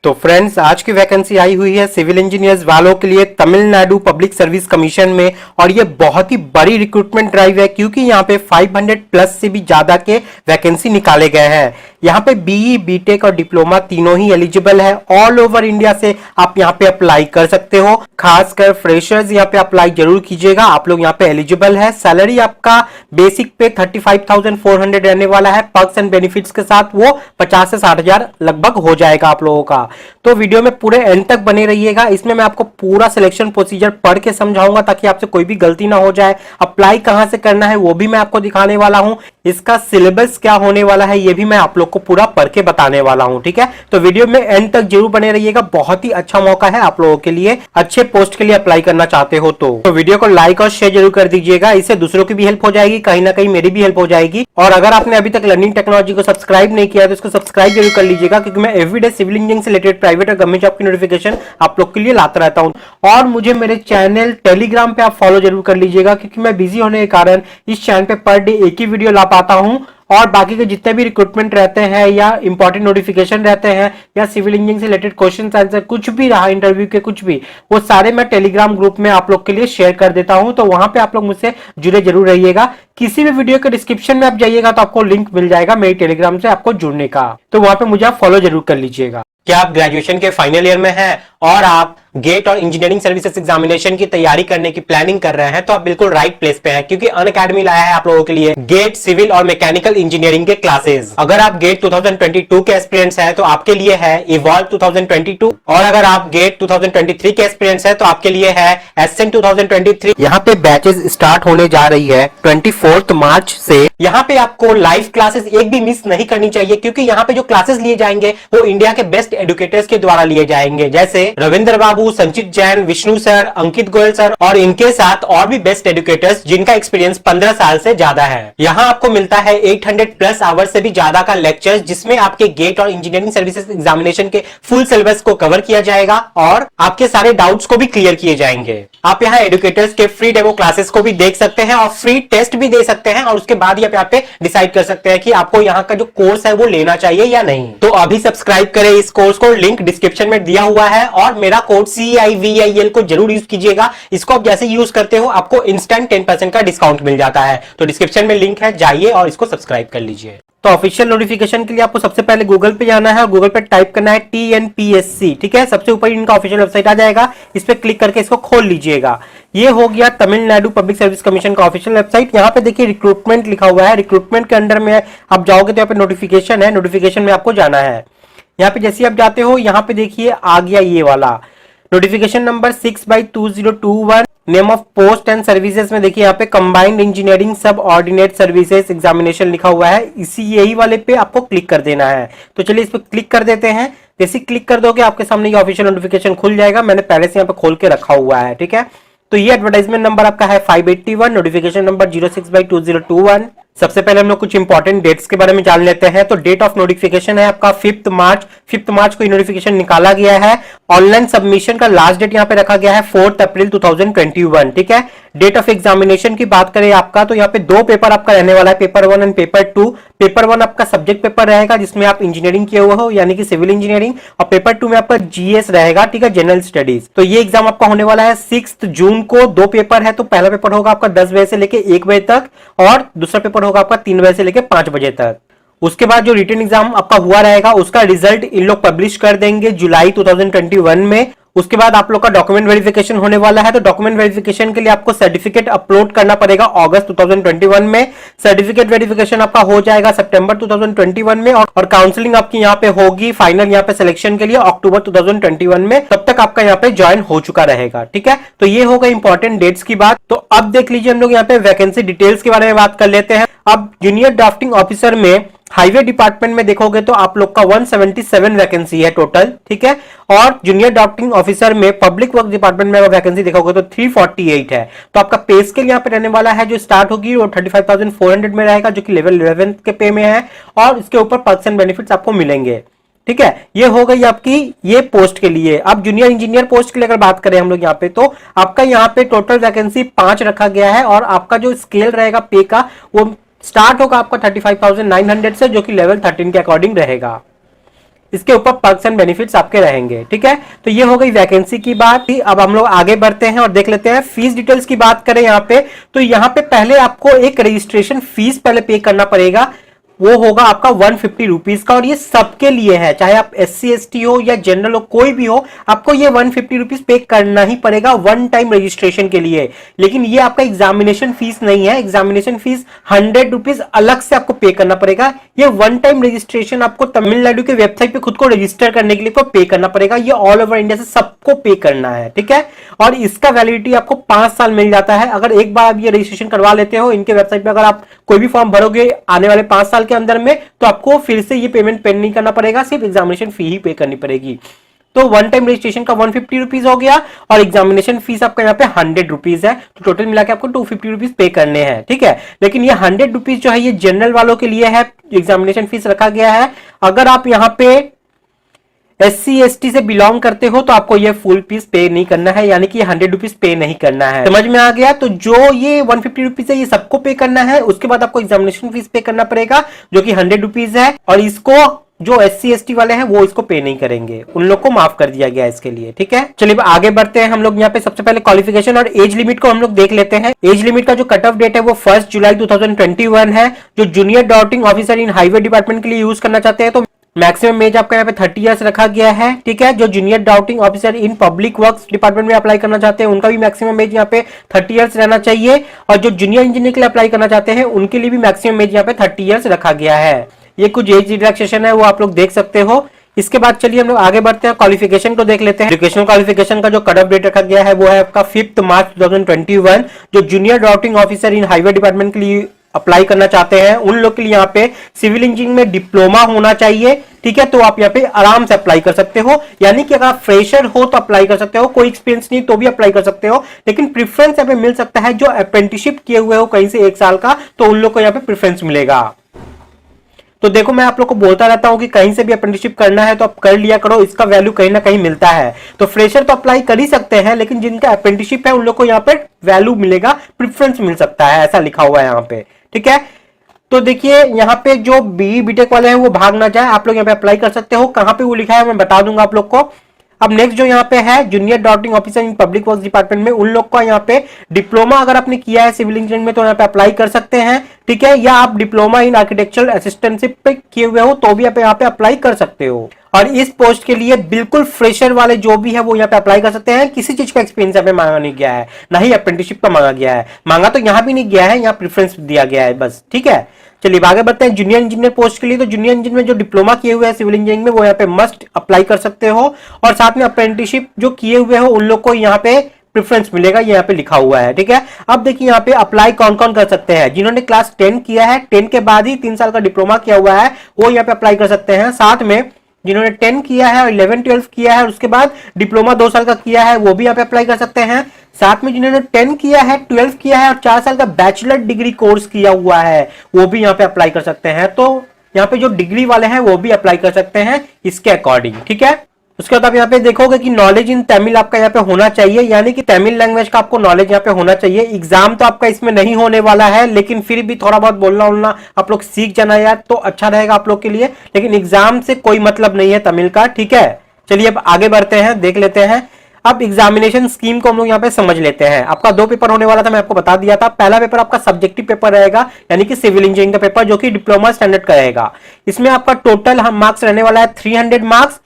तो फ्रेंड्स, आज की वैकेंसी आई हुई है सिविल इंजीनियर्स वालों के लिए तमिलनाडु पब्लिक सर्विस कमीशन में। और ये बहुत ही बड़ी रिक्रूटमेंट ड्राइव है क्योंकि यहाँ पे 500 प्लस से भी ज्यादा के वैकेंसी निकाले गए हैं। यहाँ पे बीई, बीटेक और डिप्लोमा तीनों ही एलिजिबल है। ऑल ओवर इंडिया से आप यहाँ पे अप्लाई कर सकते हो। खासकर फ्रेशर्स यहाँ पे अप्लाई जरूर कीजिएगा, आप लोग यहाँ पे एलिजिबल है। सैलरी आपका बेसिक पे 35,400 रहने वाला है। पर्क्स एंड बेनिफिट्स के साथ वो 50 से 60,000 लगभग हो जाएगा आप लोगों का। तो वीडियो में पूरे एंड तक बने रहिएगा। इसमें मैं आपको पूरा सिलेक्शन प्रोसीजर पढ़ के समझाऊंगा ताकि आपसे कोई भी गलती ना हो जाए। अप्लाई कहां से करना है वो भी मैं आपको दिखाने वाला हूं। इसका सिलेबस क्या होने वाला है ये भी मैं आप लोग को पूरा पढ़ के बताने वाला हूं। ठीक है, तो वीडियो में एंड तक जरूर बने रहिएगा। बहुत ही अच्छा मौका है आप लोगों के लिए, अच्छे पोस्ट के लिए अप्लाई करना चाहते हो तो वीडियो को लाइक और शेयर जरूर कर दीजिएगा। इससे दूसरों की भी हेल्प हो जाएगी, कहीं ना कहीं मेरी भी हेल्प हो जाएगी। और अगर आपने अभी तक लर्निंग टेक्नोलॉजी को सब्सक्राइब नहीं किया तो इसको सब्सक्राइब जरूर कर लीजिएगा, क्योंकि मैं एवरीडे सिविल इंजीनियरिंग से रिलेटेड प्राइवेट और गवर्नमेंट जॉब की नोटिफिकेशन आप लोग के लिए लाता रहता हूं। और मुझे मेरे चैनल टेलीग्राम पे आप फॉलो जरूर कर लीजिएगा, क्योंकि मैं बिजी होने के कारण इस चैनल पे पर डे एक ही वीडियो ला पाता हूं। और बाकी के जितने भी रिक्रूटमेंट रहते हैं या इंपॉर्टेंट नोटिफिकेशन रहते हैं या सिविल इंजीनियरिंग से रिलेटेड क्वेश्चन आंसर कुछ भी रहा, इंटरव्यू के कुछ भी, वो सारे मैं टेलीग्राम ग्रुप में आप लोग के लिए शेयर कर देता हूं। तो वहां पे आप लोग मुझसे जुड़े जरूर रहिएगा। किसी भी वीडियो के डिस्क्रिप्शन में आप जाइएगा तो आपको लिंक मिल जाएगा मेरी टेलीग्राम से आपको जुड़ने का, तो वहां पे मुझे आप फॉलो जरूर कर लीजिएगा। क्या आप ग्रेजुएशन के फाइनल ईयर में हैं और आप गेट और इंजीनियरिंग सर्विसेज एग्जामिनेशन की तैयारी करने की प्लानिंग कर रहे हैं, तो आप बिल्कुल राइट प्लेस पे हैं, क्योंकि अनअकैडमी लाया है आप लोगों के लिए गेट, सिविल और मैकेनिकल इंजीनियरिंग के क्लासेस। अगर आप गेट 2022 के एक्सपीरियंस है तो आपके लिए है इवॉल्व 2022, और अगर आप गेट 2023 के एक्सपीरियंस है तो आपके लिए है एसेंट 2023। यहाँ पे बैचेस स्टार्ट होने जा रही है 24 मार्च से। यहाँ पे आपको लाइव क्लासेस एक भी मिस नहीं करनी चाहिए, क्योंकि यहाँ पे जो क्लासेस लिए जाएंगे वो इंडिया के बेस्ट एडुकेटर्स के द्वारा लिए जाएंगे, जैसे रविंद्र बाबू, संचित जैन, विष्णु सर, अंकित गोयल सर और इनके साथ और भी बेस्ट एडुकेटर्स जिनका एक्सपीरियंस 15 साल से ज्यादा है। यहाँ आपको मिलता है 800 प्लस आवर्स से भी ज्यादा का लेक्चर, जिसमें आपके गेट और इंजीनियरिंग सर्विसेज एग्जामिनेशन के फुल सिलेबस को कवर किया जाएगा और आपके सारे डाउट्स को भी क्लियर किए जाएंगे। आप यहाँ एडुकेटर्स के फ्री डेमो क्लासेस को भी देख सकते हैं और फ्री टेस्ट भी दे सकते हैं, और उसके बाद ही आप यहाँ पे डिसाइड कर सकते हैं कि आपको यहाँ का जो कोर्स है वो लेना चाहिए या नहीं। तो अभी सब्सक्राइब करें इस कोर्स को, लिंक डिस्क्रिप्शन में दिया हुआ है, और मेरा कोड CIVIL को जरूर यूज कीजिएगा। इसको आप जैसे यूज करते हो आपको इंस्टेंट 10% का डिस्काउंट मिल जाता है। तो डिस्क्रिप्शन में लिंक है, जाइए और इसको सब्सक्राइब कर लीजिए। तो ऑफिशियल नोटिफिकेशन के लिए आपको सबसे पहले गूगल पे जाना है और गूगल पे टाइप करना है TNPSC। ठीक है, सबसे ऊपर इनका ऑफिशियल वेबसाइट आ जाएगा, इस पे क्लिक करके इसको खोल लीजिएगा। ये हो गया तमिलनाडु पब्लिक सर्विस कमीशन का ऑफिशियल वेबसाइट। यहाँ पे देखिए रिक्रूटमेंट लिखा हुआ है, रिक्रूटमेंट के अंडर में आप जाओगे तो यहाँ पे नोटिफिकेशन है, नोटिफिकेशन में आपको जाना है। यहाँ पे जैसे आप जाते हो यहाँ पे देखिए आ गया ये वाला notification number 6/2021, name of post and services में देखिए यहाँ पे कंबाइंड इंजीनियरिंग सब ऑर्डिनेट सर्विसेज एग्जामिनेशन लिखा हुआ है। यही वाले पे आपको क्लिक कर देना है। तो चलिए इस पे क्लिक कर देते हैं। जैसे क्लिक कर दोगे आपके सामने ये ऑफिशियल नोटिफिकेशन खुल जाएगा। मैंने पहले से यहाँ पे खोल के रखा हुआ है। ठीक है, तो ये एडवर्टाइजमेंट नंबर आपका है 581, नोटिफिकेशन नंबर 06/2021। सबसे पहले हम लोग कुछ इंपॉर्टेंट डेट्स के बारे में जान लेते हैं। तो डेट ऑफ नोटिफिकेशन है आपका 5 मार्च को ये नोटिफिकेशन निकाला गया है। ऑनलाइन सबमिशन का लास्ट डेट यहाँ पे रखा गया है 4 अप्रैल 2021। ठीक है, डेट ऑफ एग्जामिनेशन की बात करें आपका, तो यहाँ पे 2 पेपर आपका रहने वाला है, पेपर 1 एंड पेपर 2। पेपर 1 आपका सब्जेक्ट पेपर रहेगा जिसमें आप इंजीनियरिंग किए हुए हो, यानी कि सिविल इंजीनियरिंग, और पेपर 2 में आपका GS रहेगा। ठीक है, जनरल स्टडीज। तो ये एग्जाम आपका होने वाला है 6 जून को। 2 पेपर है, तो पहला पेपर होगा आपका 10 बजे से लेके 1 बजे तक, और दूसरा पेपर होगा आपका 3 बजे से लेके 5 बजे तक। उसके बाद जो रिटन एग्जाम आपका हुआ रहेगा उसका रिजल्ट इन लोग पब्लिश कर देंगे जुलाई 2021 में। उसके बाद आप लोग का डॉक्यूमेंट वेरिफिकेशन होने वाला है। तो डॉक्यूमेंट वेरिफिकेशन के लिए आपको सर्टिफिकेट अपलोड करना पड़ेगा अगस्त 2021 में। सर्टिफिकेट वेरिफिकेशन आपका हो जाएगा सितंबर 2021 में, और काउंसलिंग आपकी यहाँ पे होगी फाइनल यहाँ पे सिलेक्शन के लिए अक्टूबर 2021 में। तब तक आपका यहाँ पे ज्वाइन हो चुका रहेगा। ठीक है, तो ये होगा इंपॉर्टेंट डेट्स की बात। तो अब देख लीजिए हम लोग यहाँ पे वैकेंसी डिटेल्स के बारे में बात कर लेते हैं। अब जूनियर ड्राफ्टिंग ऑफिसर में हाईवे डिपार्टमेंट में देखोगे तो आप लोग का 177 वैकेंसी है टोटल। ठीक है, और जूनियर ड्राफ्टिंग ऑफिसर में पब्लिक वर्क डिपार्टमेंट में वैकेंसी देखोगे तो 348 है। तो आपका पे स्केल यहाँ पे रहने वाला है, जो स्टार्ट होगी वो 35,400 में रहेगा, जो कि लेवल 11 के पे में है, और इसके ऊपर पर्क्स एंड बेनिफिट्स आपको मिलेंगे। ठीक है, ये हो गई आपकी ये पोस्ट के लिए। अब जूनियर इंजीनियर पोस्ट के लिए अगर बात करें हम लोग यहाँ पे, तो आपका यहाँ पे टोटल वैकेंसी 5 रखा गया है, और आपका जो स्केल रहेगा पे का वो स्टार्ट होगा आपका 35,900 से, जो कि लेवल 13 के अकॉर्डिंग रहेगा। इसके ऊपर पर्क्स एंड बेनिफिट्स आपके रहेंगे। ठीक है, तो ये हो गई वैकेंसी की बात। अब हम लोग आगे बढ़ते हैं और देख लेते हैं फीस डिटेल्स की बात करें यहाँ पे, तो यहाँ पे पहले आपको एक रजिस्ट्रेशन फीस पहले पे करना पड़ेगा, वो होगा आपका 150 रुपीज का, और ये सबके लिए है, चाहे आप SC ST हो या जनरल हो, कोई भी हो, आपको ये 150 रुपीज पे करना ही पड़ेगा वन टाइम रजिस्ट्रेशन के लिए। लेकिन ये आपका एग्जामिनेशन फीस नहीं है, एग्जामिनेशन फीस 100 रुपीज अलग से आपको पे करना पड़ेगा। ये वन टाइम रजिस्ट्रेशन आपको तमिलनाडु के वेबसाइट पे खुद को रजिस्टर करने के लिए को पे करना पड़ेगा। ये ऑल ओवर इंडिया से सबको पे करना है। ठीक है, और इसका वैलिडिटी आपको 5 साल मिल जाता है। अगर एक बार आप ये रजिस्ट्रेशन करवा लेते हो इनके वेबसाइट पे, अगर आप कोई भी फॉर्म भरोगे आने वाले 5 साल के अंदर में, तो आपको फिर से ये पेमेंट पे नहीं करना पड़ेगा, सिर्फ एग्जामिनेशन फी ही पे करनी पड़ेगी। तो वन टाइम रजिस्ट्रेशन का 150 रुपीज हो गया, और एग्जामिनेशन फीस आपका यहाँ पे 100 रुपीज है, तो टोटल मिला के आपको 250 रुपीज पे करने हैं। ठीक है, लेकिन ये 100 रुपीज जो है ये जनरल वालों के लिए है, एग्जामिनेशन फीस रखा गया है। अगर आप यहाँ पे SC ST से बिलोंग करते हो तो आपको ये फुल फीस पे नहीं करना है, यानी कि 100 रुपीज पे नहीं करना है। समझ में आ गया? तो जो ये 150 रुपीज है ये सबको पे करना है, उसके बाद आपको एग्जामिनेशन फीस पे करना पड़ेगा जो कि 100 रुपीज है, और इसको जो SC ST वाले हैं वो इसको पे नहीं करेंगे, उन लोग को माफ कर दिया गया इसके लिए। ठीक है, चलिए आगे बढ़ते हैं हम लोग। यहाँ पे सबसे पहले क्वालिफिकेशन और एज लिमिट को हम लोग देख लेते हैं। एज लिमिट का जो कट ऑफ डेट है वो 1 जुलाई 2021 है। जो junior dotting officer in highway department के लिए यूज करना चाहते हैं तो मैक्सिमम एज आपका यहाँ पे 30 इयर्स रखा गया है। ठीक है, जो junior doubting officer in public works department में अप्लाई करना चाहते हैं उनका भी मैक्सिमम एज यहाँ पे 30 इयर्स रहना चाहिए, और जो जूनियर इंजीनियर के लिए अप्लाई करना चाहते हैं उनके लिए भी मैक्सिमम एज यहाँ पे 30 इयर्स रखा गया है। ये कुछ एज रिलैक्सेशन है वो आप लोग देख सकते हो। इसके बाद चलिए हम लोग आगे बढ़ते हैं, क्वालिफिकेशन को देख लेते हैं। एजुकेशनल क्वालिफिकेशन का जो कट ऑफ डेट रखा गया है वो है आपका 5 मार्च 2021। जो junior doubting officer in highway department के लिए अप्लाई करना चाहते हैं उन लोग के लिए यहाँ पे सिविल इंजीनियरिंग में डिप्लोमा होना चाहिए। ठीक है, तो आप यहाँ पे आराम से अप्लाई कर सकते हो, यानी कि अगर आप फ्रेशर हो तो अप्लाई कर सकते हो, कोई एक्सपीरियंस नहीं तो भी अप्लाई कर सकते हो, लेकिन प्रेफरेंस यहाँ पे मिल सकता है जो अप्रेंटिसशिप किए हुए हो कहीं से 1 साल का, तो उन लोग को यहाँ पे प्रेफरेंस मिलेगा। तो देखो मैं आप लोग को बोलता रहता हूं कि कहीं से भी अप्रेंटिसशिप करना है तो आप कर लिया करो, इसका वैल्यू कहीं ना कहीं मिलता है। तो फ्रेशर तो अप्लाई कर ही सकते हैं, लेकिन जिनका अप्रेंटिसशिप है उन लोग को यहाँ पे वैल्यू मिलेगा, प्रेफरेंस मिल सकता है, ऐसा लिखा हुआ है यहाँ पे। ठीक है, तो देखिए यहाँ पे जो BE BTech वाले हैं वो भाग ना जाए, आप लोग यहाँ पे अप्लाई कर सकते हो। कहाँ पे वो लिखा है मैं बता दूंगा आप लोग को। अब नेक्स्ट जो यहाँ पे है junior dotting officer in public works department में, उन लोग का यहाँ पे डिप्लोमा अगर आपने किया है सिविल इंजीनियरिंग में तो यहाँ पे अप्लाई कर सकते हैं। ठीक है, या आप डिप्लोमा इन आर्किटेक्चरल असिस्टेंटशिप पे किए हुए हो तो भी आप यहाँ पे अप्लाई कर सकते हो। और इस पोस्ट के लिए बिल्कुल फ्रेशर वाले जो भी है वो यहाँ पे अप्लाई कर सकते हैं। किसी चीज का एक्सपीरियंस यहाँ पे मांगा नहीं गया है, ना ही अप्रेंटिसशिप का मांगा गया है, मांगा तो यहाँ भी नहीं गया है, यहाँ प्रेफरेंस दिया गया है बस। ठीक है, चलिए आगे बढ़ते हैं जूनियर इंजीनियर पोस्ट के लिए। तो जूनियर इंजीनियर में जो डिप्लोमा किए हुए हैं सिविल इंजीनियरिंग में वो यहाँ पे मस्ट अप्लाई कर सकते हो, और साथ में अप्रेंटिसशिप जो किए हुए हो उन लोग को यहाँ पे प्रेफरेंस मिलेगा, ये यहाँ पे लिखा हुआ है। ठीक है, अब देखिए यहाँ पे अप्लाई कौन कौन कर सकते हैं। जिन्होंने क्लास 10 किया है, 10 के बाद ही 3 साल का डिप्लोमा किया हुआ है वो यहाँ पे अप्लाई कर सकते हैं। साथ में जिन्होंने 10 किया है और 11 12 किया है और उसके बाद डिप्लोमा 2 साल का किया है वो भी यहाँ पे अप्लाई कर सकते हैं। साथ में जिन्होंने 10 किया है, 12 किया है और 4 साल का बैचलर डिग्री कोर्स किया हुआ है वो भी यहाँ पे अप्लाई कर सकते हैं। तो यहाँ पे जो डिग्री वाले हैं वो भी अप्लाई कर सकते हैं इसके अकॉर्डिंग। ठीक है, उसके बाद आप यहाँ पे देखोगे कि नॉलेज इन तमिल आपका यहाँ पे होना चाहिए, यानी कि तमिल लैंग्वेज का आपको नॉलेज यहाँ पे होना चाहिए। एग्जाम तो आपका इसमें नहीं होने वाला है, लेकिन फिर भी थोड़ा बहुत बोलना उलना आप लोग सीख जाना यार तो अच्छा रहेगा आप लोग के लिए, लेकिन एग्जाम से कोई मतलब नहीं है तमिल का। ठीक है, चलिए अब आगे बढ़ते हैं, देख लेते हैं। अब एग्जामिनेशन स्कीम को हम लोग यहाँ पे समझ लेते हैं। आपका 2 पेपर होने वाला था, मैं आपको बता दिया था। पहला पेपर आपका सब्जेक्टिव पेपर रहेगा, यानी कि सिविल इंजीनियरिंग का पेपर जो कि डिप्लोमा स्टैंडर्ड का रहेगा। इसमें आपका टोटल मार्क्स रहने वाला है 300 मार्क्स,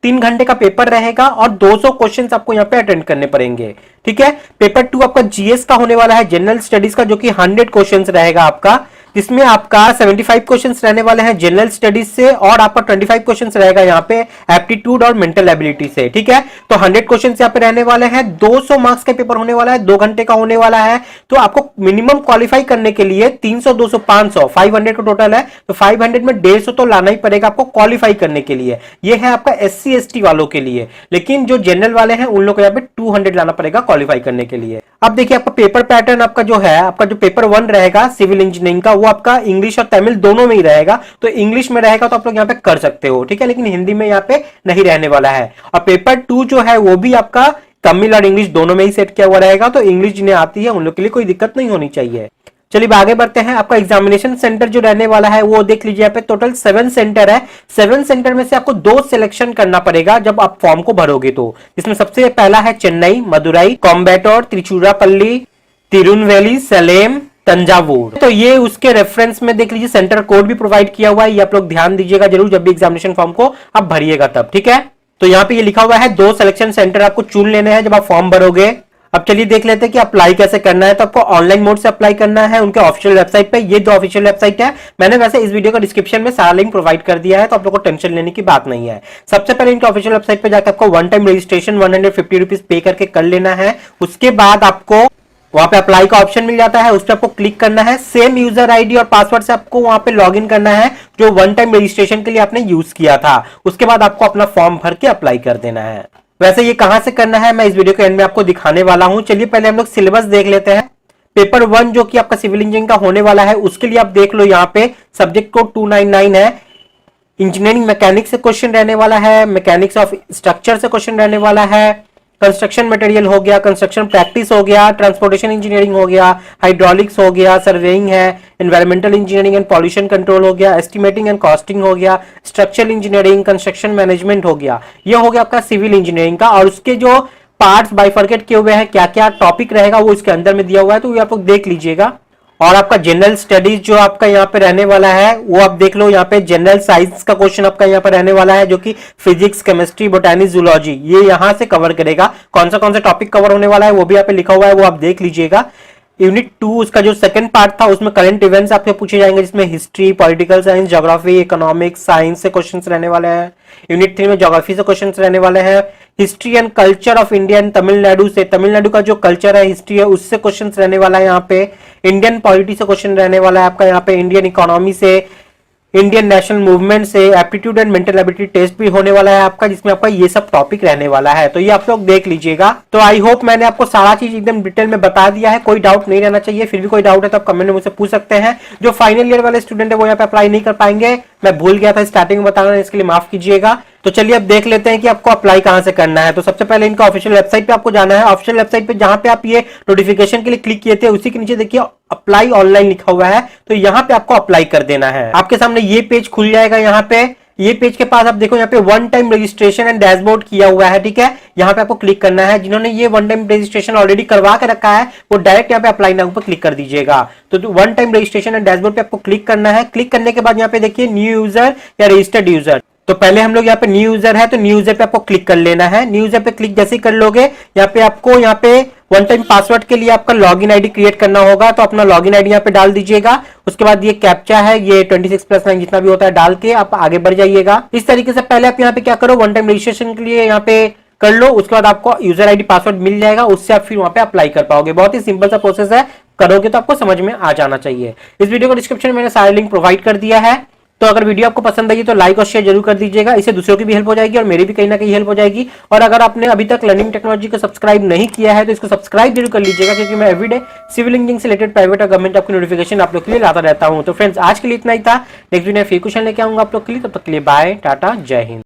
3 घंटे का पेपर रहेगा और 200 क्वेश्चंस आपको यहाँ पे अटेंड करने पड़ेंगे। ठीक है, पेपर 2 आपका जीएस का होने वाला है, जनरल स्टडीज का, जो कि 100 क्वेश्चंस रहेगा आपका, जिसमें आपका 75 क्वेश्चंस रहने वाले हैं जनरल स्टडीज से और आपका 25 क्वेश्चंस रहेगा यहाँ पे एप्टीट्यूड और मेंटल एबिलिटी से। ठीक है, तो 100 क्वेश्चंस यहाँ पे रहने वाले हैं, 200 मार्क्स का पेपर होने वाला है, 2 घंटे का होने वाला है। तो आपको मिनिमम क्वालिफाई करने के लिए 300 200 500 500 का टोटल है, तो 500 में 150 तो लाना ही पड़ेगा आपको क्वालिफाई करने के लिए। ये है आपका SC ST वालों के लिए, लेकिन जो जनरल वाले हैं उन लोग को यहाँ पे 200 लाना पड़ेगा क्वालिफाई करने के लिए। अब देखिए आपका पेपर पैटर्न आपका जो है, आपका जो पेपर 1 रहेगा सिविल इंजीनियरिंग का वो आपका इंग्लिश और तमिल दोनों में ही रहेगा। तो इंग्लिश में रहेगा तो आप लोग यहाँ पे कर सकते हो, ठीक है, लेकिन हिंदी में यहाँ पे नहीं रहने वाला है। और पेपर 2 जो है वो भी आपका तमिल और इंग्लिश दोनों में ही सेट किया हुआ रहेगा, तो इंग्लिश जिन्हें आती है उन लोग के लिए कोई दिक्कत नहीं होनी चाहिए। चलिए आगे बढ़ते हैं। आपका एग्जामिनेशन सेंटर जो रहने वाला है वो देख लीजिए, यहाँ पे टोटल 7 सेंटर है। 7 सेंटर में से आपको 2 सिलेक्शन करना पड़ेगा जब आप फॉर्म को भरोगे तो। इसमें सबसे पहला है चेन्नई, मदुरई, कोयम्बटूर, तिरुचिरापल्ली, तिरुनेलवेली, सलेम, तंजावुर। तो ये उसके रेफरेंस में देख लीजिए, सेंटर कोड भी प्रोवाइड किया हुआ है, ये आप लोग ध्यान दीजिएगा जरूर जब भी एग्जामिनेशन फॉर्म को आप भरिएगा तब, ठीक है। तो यहाँ पे ये लिखा हुआ है 2 सिलेक्शन सेंटर आपको चुन लेने हैं जब आप फॉर्म भरोगे। अब चलिए देख लेते हैं कि अप्लाई कैसे करना है। तो आपको ऑनलाइन मोड से अप्लाई करना है उनके ऑफिशियल वेबसाइट पे। ये 2 ऑफिशियल वेबसाइट है, मैंने वैसे इस वीडियो का डिस्क्रिप्शन में सारा लिंक प्रोवाइड कर दिया है, तो आप लोगों को टेंशन लेने की बात नहीं है। सबसे पहले इनके ऑफिशियल वेबसाइट पे जाकर आपको वन टाइम रजिस्ट्रेशन 150 रुपीज पे करके कर लेना है। उसके बाद आपको वहां पे अप्लाई का ऑप्शन मिल जाता है, उस पर आपको क्लिक करना है। सेम यूजर आईडी और पासवर्ड से आपको वहां पे लॉगिन करना है जो वन टाइम रजिस्ट्रेशन के लिए आपने यूज किया था। उसके बाद आपको अपना फॉर्म भर के अप्लाई कर देना है। वैसे ये कहां से करना है मैं इस वीडियो के एंड में आपको दिखाने वाला हूं। चलिए पहले हम लोग सिलेबस देख लेते हैं। पेपर 1 जो कि आपका सिविल इंजीनियरिंग का होने वाला है उसके लिए आप देख लो, यहाँ पे सब्जेक्ट कोड 299 है। इंजीनियरिंग मैकेनिक्स से क्वेश्चन रहने वाला है, मैकेनिक्स ऑफ स्ट्रक्चर से क्वेश्चन रहने वाला है, कंस्ट्रक्शन मटेरियल हो गया, कंस्ट्रक्शन प्रैक्टिस हो गया, ट्रांसपोर्टेशन इंजीनियरिंग हो गया, हाइड्रोलिक्स हो गया, सर्वेइंग है, environmental engineering and pollution control हो गया, एस्टिमेटिंग एंड कॉस्टिंग हो गया, स्ट्रक्चरल इंजीनियरिंग, कंस्ट्रक्शन मैनेजमेंट हो गया। ये हो गया आपका सिविल इंजीनियरिंग का। और उसके जो पार्ट्स बाइफर्केट किए हुए हैं, क्या क्या टॉपिक रहेगा वो इसके अंदर में दिया हुआ है, तो ये आप लोग देख लीजिएगा। और आपका जनरल स्टडीज जो आपका यहाँ पे रहने वाला है वो आप देख लो, यहाँ पे जनरल साइंस का क्वेश्चन आपका यहाँ पे रहने वाला है जो कि फिजिक्स, केमिस्ट्री, बोटैनी, जूलॉजी, ये यहाँ से कवर करेगा। कौन सा टॉपिक कवर होने वाला है वो भी यहाँ पे लिखा हुआ है, वो आप देख लीजिएगा। यूनिट 2 उसका जो सेकंड पार्ट था उसमें करंट इवेंट्स आपसे पूछे जाएंगे, जिसमें history, political science, geography, economics, science से क्वेश्चंस रहने वाले हैं। यूनिट 3 में ज्योग्राफी से क्वेश्चंस रहने वाले हैं। History and culture of India and Tamil Nadu से, तमिलनाडु का जो कल्चर है, हिस्ट्री है, उससे क्वेश्चंस रहने वाला है यहाँ पे। इंडियन पॉलिटी से क्वेश्चन रहने वाला है आपका यहाँ पे। इंडियन इकोनॉमी से, इंडियन नेशनल मूवमेंट से, aptitude and mental ability test भी होने वाला है आपका, जिसमें आपका ये सब टॉपिक रहने वाला है। तो ये आप लोग देख लीजिएगा। तो आई होप मैंने आपको सारा चीज एकदम डिटेल में बता दिया है, कोई डाउट नहीं रहना चाहिए। फिर भी कोई डाउट है तो आप कमेंट में मुझसे पूछ सकते हैं। जो फाइनल ईयर वाले स्टूडेंट है वो यहाँ पे अप्लाई नहीं कर पाएंगे, मैं भूल गया था स्टार्टिंग में बताना, इसके लिए माफ कीजिएगा। तो चलिए अब देख लेते हैं कि आपको अप्लाई कहां से करना है। तो सबसे पहले इनका ऑफिशियल वेबसाइट पे आपको जाना है। ऑफिशियल वेबसाइट पे जहां पे आप ये नोटिफिकेशन के लिए क्लिक किए थे उसी के नीचे देखिए अप्लाई ऑनलाइन लिखा हुआ है, तो यहां पे आपको अप्लाई कर देना है। आपके सामने ये पेज खुल जाएगा। यहाँ पे ये पेज के पास आप देखो यहाँ पे one time registration and dashboard किया हुआ है, ठीक है। यहाँ पे आपको क्लिक करना है। जिन्होंने ये वन टाइम रजिस्ट्रेशन ऑलरेडी करवा के रखा है वो डायरेक्ट यहाँ पे अप्लाई नाउ पर क्लिक कर दीजिएगा। तो one time registration and dashboard पे आपको क्लिक करना है। क्लिक करने के बाद यहाँ पे देखिए न्यू यूजर या रजिस्टर्ड यूजर। तो पहले हम लोग यहाँ पे न्यू यूजर है, तो न्यू यूजर पे आपको क्लिक कर लेना है। न्यू यूजर पे क्लिक जैसे ही कर लोगे यहाँ पे आपको यहाँ पे वन टाइम पासवर्ड के लिए आपका लॉगिन आईडी क्रिएट करना होगा, तो अपना लॉगिन आईडी यहाँ पे डाल दीजिएगा। उसके बाद ये कैप्चा है, ये 26+9 जितना भी होता है डाल के आप आगे बढ़ जाइएगा। इस तरीके से पहले आप यहाँ पे क्या करो, वन टाइम रजिस्ट्रेशन के लिए यहाँ पे कर लो। उसके बाद आपको यूजर आईडी पासवर्ड मिल जाएगा, उससे आप फिर वहां पे अप्लाई कर पाओगे। बहुत ही सिंपल सा प्रोसेस है, करोगे तो आपको समझ में आ जाना चाहिए। इस वीडियो को डिस्क्रिप्शन में मैंने सारे लिंक प्रोवाइड कर दिया है। तो अगर वीडियो आपको पसंद आई तो लाइक और शेयर जरूर कर दीजिएगा, इससे दूसरों की भी हेल्प हो जाएगी और मेरी भी कहीं ना कहीं हेल्प हो जाएगी। और अगर आपने अभी तक लर्निंग टेक्नोलॉजी को सब्सक्राइब नहीं किया है तो इसको सब्सक्राइब जरूर कर लीजिएगा, क्योंकि मैं एवरीडे सिविल इंजीनियरिंग से रिलेटेड प्राइवेट और गवर्नमेंट जॉब की नोटिफिकेशन आप लोग के लिए लाता रहता हूं। तो फ्रेंड्स आज के लिए इतना ही था, नेक्स्ट वीडियो में फिर क्वेश्चन लेके आऊंगा आप लोग के लिए। तब तक के लिए बाय, टाटा, जय हिंद।